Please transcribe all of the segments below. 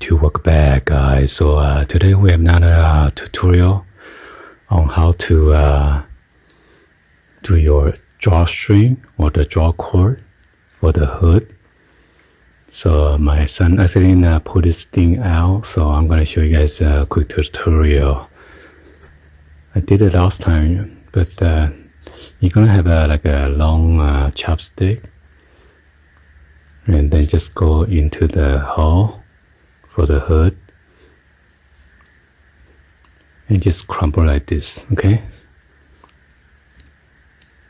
YouTube, welcome back guys. So today we have another tutorial on how to do your drawstring or the drawcord for the hood. So my son accidentally pulled this thing out, so I'm gonna show you guys a quick tutorial. I did it last time, but you're gonna have like a long chopstick, and then just go into the hole for the hood and just crumple like this, okay?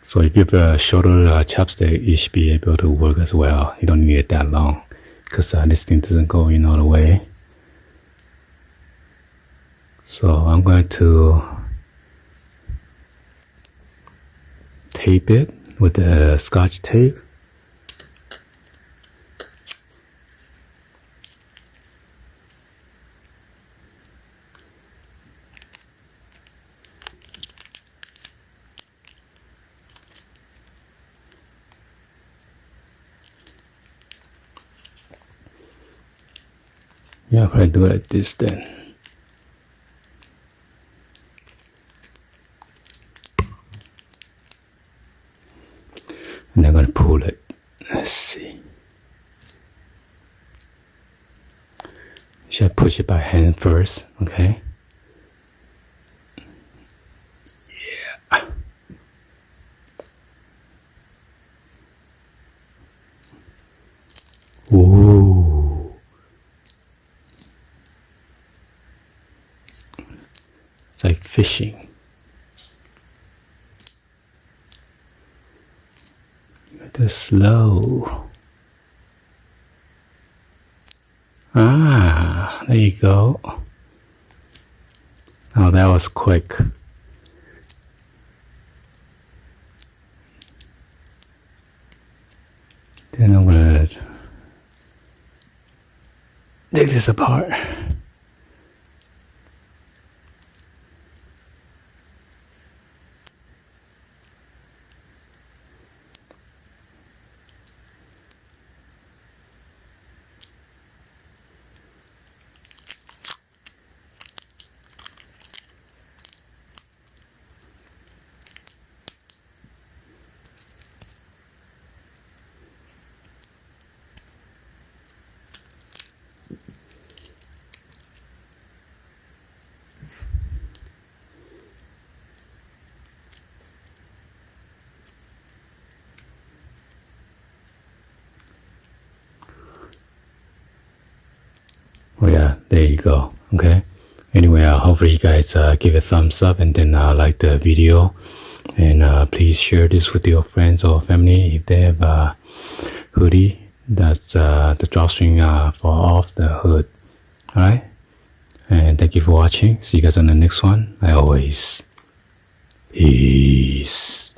So if you have a shorter chopstick, you should be able to work as well. You don't need it that long because this thing doesn't go in all the way. So I'm going to tape it with the Scotch tape. Yeah, I'm gonna do it like this then. And I'm gonna pull it. Let's see. Should I push it by hand first? Okay. Yeah. Ooh. It's like fishing. You got to slow. Ah, there you go. Oh, that was quick. Then I'm gonna take this apart. Oh yeah, there you go. Okay. Anyway, hopefully you guys give a thumbs up and then like the video, and please share this with your friends or family if they have a hoodie that's the drawstring for off the hood. All right. And thank you for watching. See you guys on the next one. Peace.